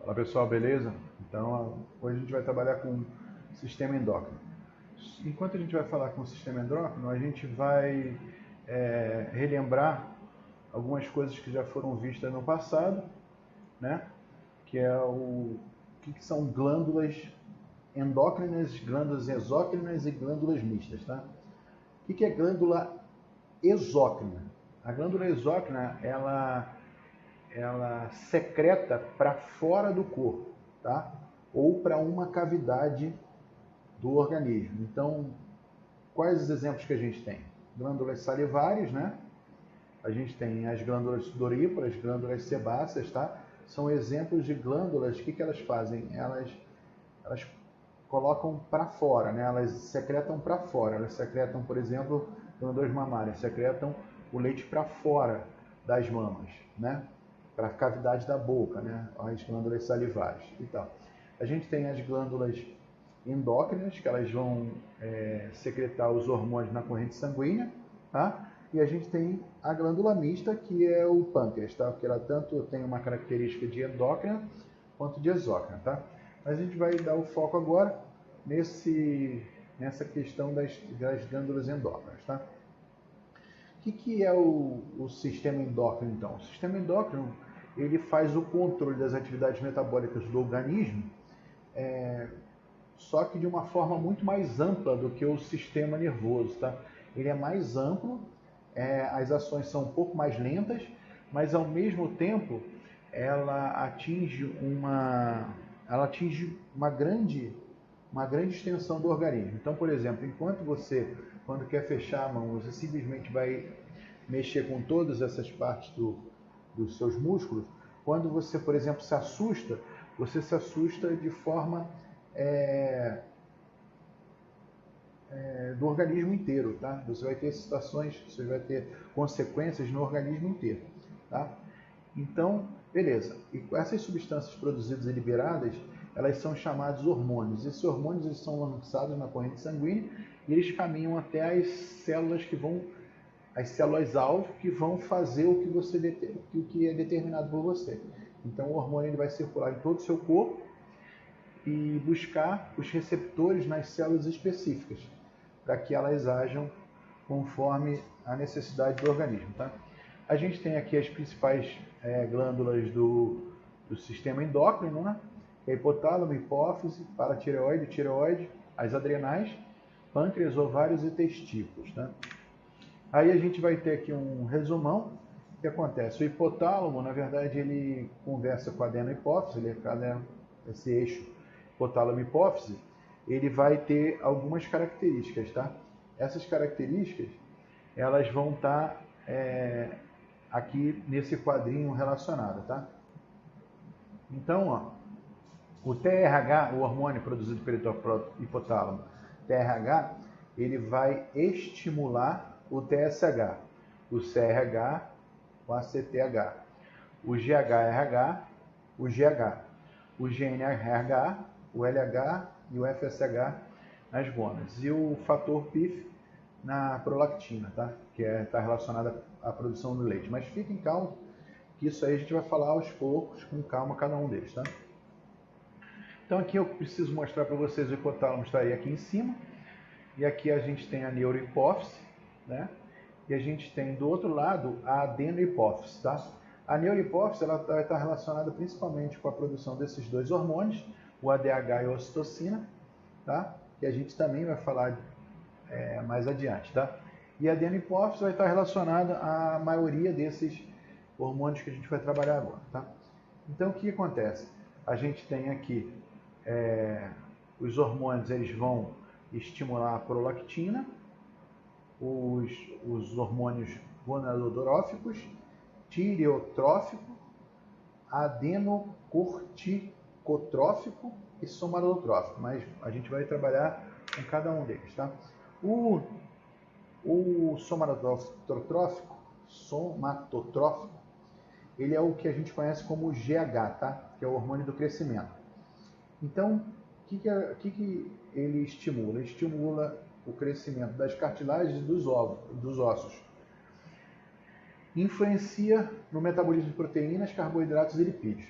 Fala pessoal, beleza? Então, hoje a gente vai trabalhar com o sistema endócrino. Enquanto a gente vai falar com o sistema endócrino, a gente vai relembrar algumas coisas que já foram vistas no passado, né? Que é o que são glândulas endócrinas, glândulas exócrinas e glândulas mistas, tá? O que é glândula exócrina? A glândula exócrina, ela secreta para fora do corpo, tá? Ou para uma cavidade do organismo. Então, quais os exemplos que a gente tem? Glândulas salivares, né? A gente tem as glândulas sudoríparas, glândulas sebáceas, tá? São exemplos de glândulas. O que elas fazem? Elas colocam para fora, né? Elas secretam para fora. Elas secretam, por exemplo, glândulas mamárias, secretam o leite para fora das mamas, né? Para a cavidade da boca, né? As glândulas salivares e tal. A gente tem as glândulas endócrinas, que elas vão secretar os hormônios na corrente sanguínea, tá? E a gente tem a glândula mista, que é o pâncreas, tá? Porque ela tanto tem uma característica de endócrina quanto de exócrina, tá? Mas a gente vai dar o foco agora nessa questão das glândulas endócrinas, tá? O que é o sistema endócrino, então? O sistema endócrino, ele faz o controle das atividades metabólicas do organismo, só que de uma forma muito mais ampla do que o sistema nervoso, tá? Ele é mais amplo, as ações são um pouco mais lentas, mas ao mesmo tempo ela atinge uma grande extensão do organismo. Então, por exemplo, enquanto você, quando quer fechar a mão, você simplesmente vai mexer com todas essas partes dos seus músculos, quando você, por exemplo, se assusta, você se assusta de forma do organismo inteiro, tá? Você vai ter situações, você vai ter consequências no organismo inteiro, tá? Então, beleza. E essas substâncias produzidas e liberadas, elas são chamadas hormônios. Esses hormônios eles são lançados na corrente sanguínea e eles caminham até as células as células-alvo que vão fazer o que é determinado por você. Então, o hormônio ele vai circular em todo o seu corpo e buscar os receptores nas células específicas, para que elas ajam conforme a necessidade do organismo, tá? A gente tem aqui as principais glândulas do sistema endócrino, né? Que é hipotálamo, hipófise, paratireoide, tireoide, as adrenais, pâncreas, ovários e testículos, tá? Aí a gente vai ter aqui um resumão. O que acontece? O hipotálamo, na verdade, ele conversa com a adeno-hipófise, esse eixo hipotálamo-hipófise, ele vai ter algumas características, tá? Essas características, elas vão estar aqui nesse quadrinho relacionado, tá? Então, ó, o TRH, o hormônio produzido pelo hipotálamo, TRH, ele vai estimular o TSH, o CRH, o ACTH, o GHRH, o GH, o GNRH, o LH e o FSH nas gônadas. E o fator PIF na prolactina, tá? Que está relacionada à produção do leite. Mas fiquem calmos, que isso aí a gente vai falar aos poucos, com calma, cada um deles, tá? Então aqui eu preciso mostrar para vocês o hipotálamo estaria aqui em cima. E aqui a gente tem a neurohipófise, né? E a gente tem do outro lado a adenohipófise, tá? A neurohipófise ela vai estar relacionada principalmente com a produção desses dois hormônios, o ADH e a ocitocina, tá? Que a gente também vai falar mais adiante, tá? E a adenohipófise vai estar relacionada à maioria desses hormônios que a gente vai trabalhar agora, tá? Então o que acontece? A gente tem aqui os hormônios, eles vão estimular a prolactina, os hormônios gonadoteróficos, tireotrófico, adenocorticotrófico e somatotrófico, mas a gente vai trabalhar com cada um deles, tá? O somatotrófico, ele é o que a gente conhece como GH, tá? Que é o hormônio do crescimento. Então, o que ele estimula? Ele estimula o crescimento das cartilagens e dos ossos. Influencia no metabolismo de proteínas, carboidratos e lipídios.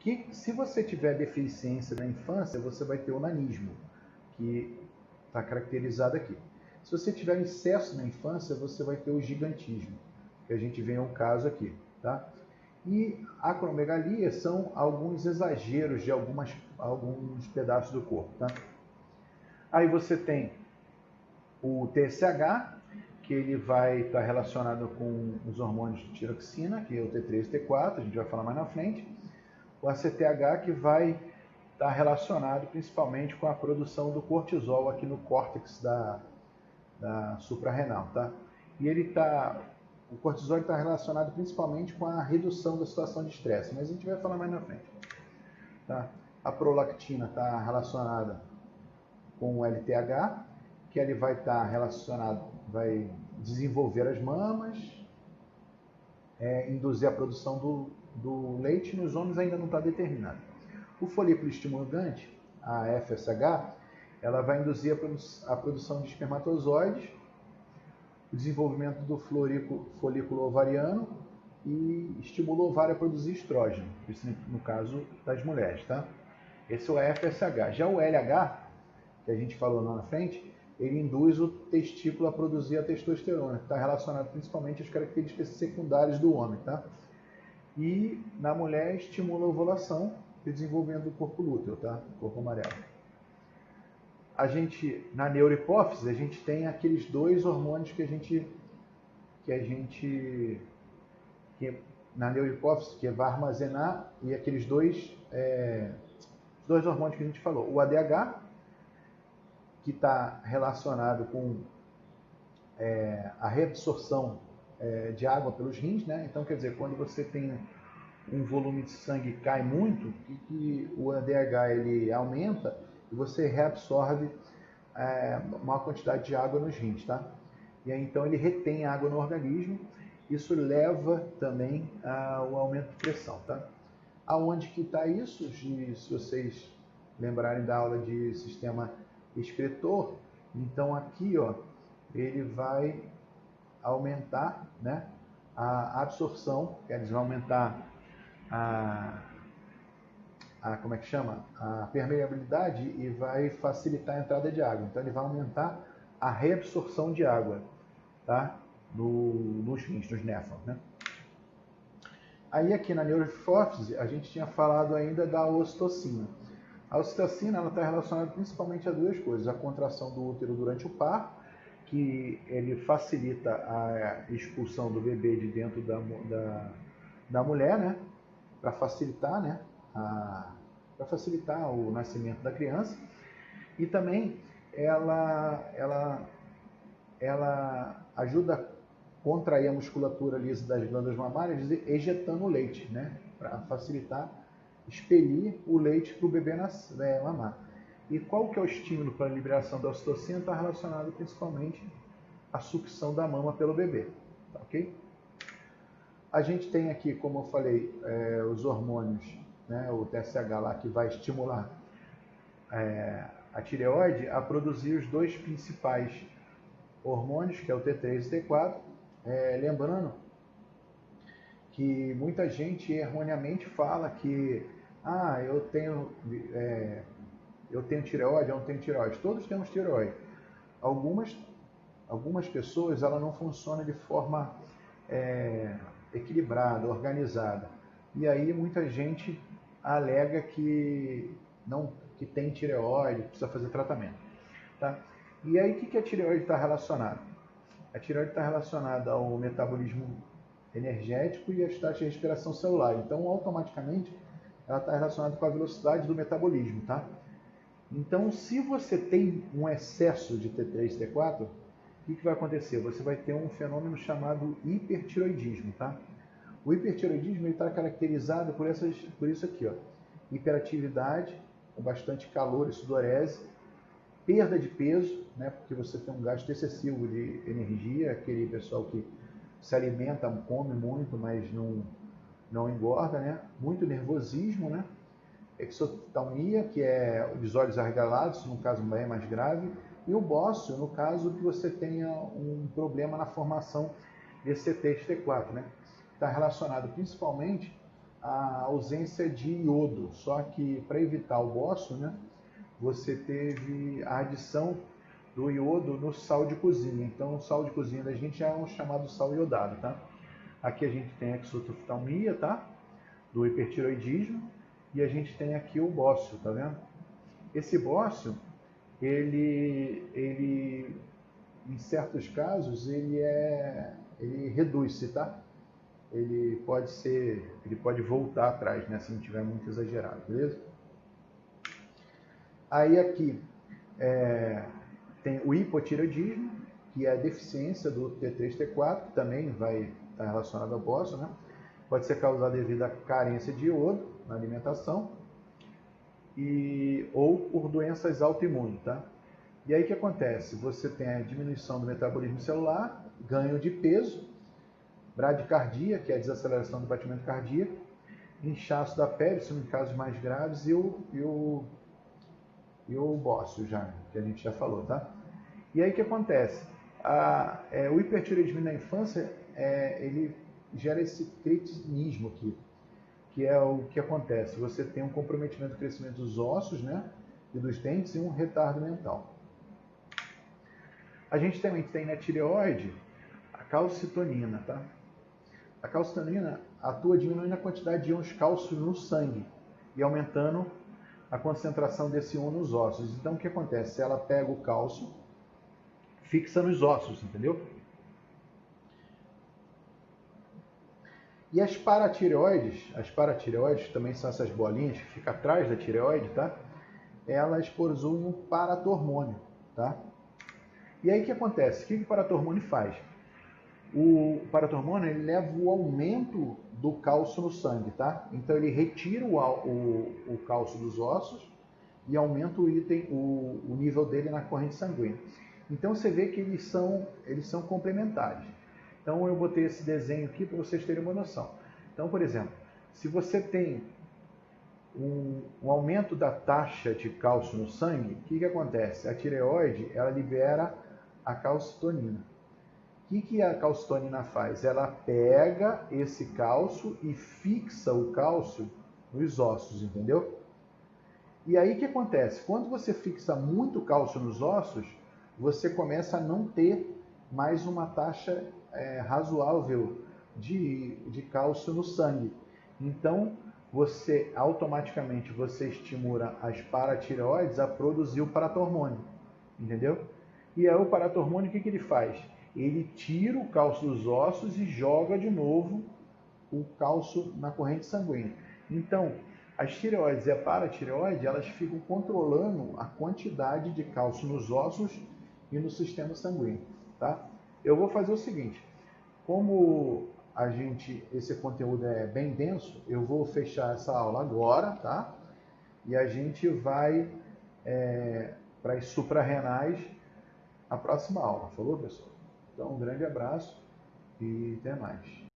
Que se você tiver deficiência na infância, você vai ter o nanismo, que está caracterizado aqui. Se você tiver excesso na infância, você vai ter o gigantismo, que a gente vê um caso aqui, tá? E acromegalia são alguns exageros de alguns pedaços do corpo, tá? Aí você tem o TSH, que ele vai estar relacionado com os hormônios de tiroxina, que é o T3 e T4, a gente vai falar mais na frente. O ACTH, que vai estar relacionado principalmente com a produção do cortisol aqui no córtex da suprarrenal, tá? E o cortisol está relacionado principalmente com a redução da situação de estresse, mas a gente vai falar mais na frente, tá? A prolactina está relacionada com o LTH, que ele vai estar relacionado, vai desenvolver as mamas, induzir a produção do leite. Nos homens ainda não está determinado. O folículo estimulante, a FSH, ela vai induzir a produção de espermatozoides, o desenvolvimento do folículo ovariano e estimula o ovário a produzir estrógeno, isso no caso das mulheres, tá? Esse é o FSH. Já o LH, que a gente falou lá na frente, ele induz o testículo a produzir a testosterona, que está relacionado principalmente às características secundárias do homem, tá? E na mulher estimula a ovulação e o desenvolvimento do corpo lúteo, tá? Corpo amarelo. Na neurohipófise, a gente tem aqueles dois hormônios que na neurohipófise, que vai armazenar, e aqueles dois hormônios que a gente falou. O ADH, que está relacionado com a reabsorção de água pelos rins, né? Então, quer dizer, quando você tem um volume de sangue que cai muito, que o ADH ele aumenta e você reabsorve uma quantidade de água nos rins, tá? E aí, então ele retém água no organismo. Isso leva também ao aumento de pressão, tá? Aonde que está isso? Se vocês lembrarem da aula de sistema excretor, então aqui, ó, ele vai aumentar, né, a absorção, quer dizer, vai aumentar como é que chama? A permeabilidade e vai facilitar a entrada de água. Então ele vai aumentar a reabsorção de água, tá? Nos rins, nos néfrons, né? Aí aqui na neurohipófise a gente tinha falado ainda da ocitocina. A ocitocina está relacionada principalmente a duas coisas: a contração do útero durante o parto, que ele facilita a expulsão do bebê de dentro da mulher, né, para facilitar, né, para facilitar o nascimento da criança. E também ela ajuda a contrair a musculatura lisa das glândulas mamárias, ejetando o leite, né, para facilitar expelir o leite para o bebê mamar. E qual que é o estímulo para a liberação da ocitocina? Está relacionado principalmente à sucção da mama pelo bebê, tá, ok? A gente tem aqui, como eu falei, os hormônios, né, o TSH lá, que vai estimular a tireoide a produzir os dois principais hormônios, que é o T3 e T4. Lembrando que muita gente erroneamente fala que eu tenho tireoide, eu não tenho tireoide. Todos temos tireoide. Algumas pessoas ela não funciona de forma equilibrada, organizada. E aí muita gente alega que tem tireoide, precisa fazer tratamento, tá? E aí o que a tireoide está relacionada? A tireoide está relacionada ao metabolismo energético e as taxas de respiração celular. Então, automaticamente, ela está relacionada com a velocidade do metabolismo, tá? Então, se você tem um excesso de T3 e T4, o que vai acontecer? Você vai ter um fenômeno chamado hipertiroidismo, tá? O hipertiroidismo está caracterizado por isso aqui, ó: hiperatividade, com bastante calor e sudorese, perda de peso, né, porque você tem um gasto excessivo de energia, aquele pessoal que se alimenta, come muito, mas não engorda, né? Muito nervosismo, né? Exotalmia, que é os olhos arregalados, no caso é mais grave, e o bócio, no caso que você tenha um problema na formação desse T3 e T4, né? Está relacionado principalmente a ausência de iodo, só que para evitar o bócio, né, você teve a adição do iodo no sal de cozinha. Então, o sal de cozinha da gente é um chamado sal iodado, tá? Aqui a gente tem a exotoftalmia, tá? Do hipertiroidismo, e a gente tem aqui o bócio, tá vendo? Esse bócio, ele em certos casos, ele reduz-se, tá? Ele pode voltar atrás, né, se não tiver muito exagerado, beleza? Aí aqui tem o hipotireoidismo, que é a deficiência do T3, T4, que também vai estar relacionado ao bócio, né? Pode ser causada devido à carência de iodo na alimentação ou por doenças autoimunes, tá? E aí o que acontece? Você tem a diminuição do metabolismo celular, ganho de peso, bradicardia, que é a desaceleração do batimento cardíaco, inchaço da pele, são em casos mais graves, e o bócio, que a gente já falou, tá? E aí o que acontece? O hipertireoidismo na infância, ele gera esse cretinismo aqui, que é o que acontece. Você tem um comprometimento do crescimento dos ossos, né, e dos dentes e um retardo mental. A gente também tem na tireoide a calcitonina, tá? A calcitonina atua diminuindo a quantidade de íons cálcio no sangue e aumentando a concentração desse íon nos ossos. Então o que acontece? Ela pega o cálcio, fixa nos ossos, entendeu? E as paratireoides também são essas bolinhas que ficam atrás da tireoide, tá? Elas possuem um paratormônio, tá? E aí o que acontece? O que o paratormônio faz? O paratormônio ele leva o aumento do cálcio no sangue, tá? Então ele retira o cálcio dos ossos e aumenta o nível dele na corrente sanguínea. Então você vê que eles são complementares. Então eu botei esse desenho aqui para vocês terem uma noção. Então, por exemplo, se você tem um aumento da taxa de cálcio no sangue, o que acontece? A tireoide ela libera a calcitonina. O que a calcitonina faz? Ela pega esse cálcio e fixa o cálcio nos ossos, entendeu? E aí o que acontece? Quando você fixa muito cálcio nos ossos, você começa a não ter mais uma taxa razoável de cálcio no sangue. Então, automaticamente você estimula as paratireoides a produzir o paratormônio, entendeu? E aí o paratormônio o que ele faz? Ele tira o cálcio dos ossos e joga de novo o cálcio na corrente sanguínea. Então, as tireoides e a paratireoide, elas ficam controlando a quantidade de cálcio nos ossos e no sistema sanguíneo, tá? Eu vou fazer o seguinte, como esse conteúdo é bem denso, eu vou fechar essa aula agora, tá? E a gente vai para as suprarrenais a próxima aula. Falou, pessoal? Então, um grande abraço e até mais.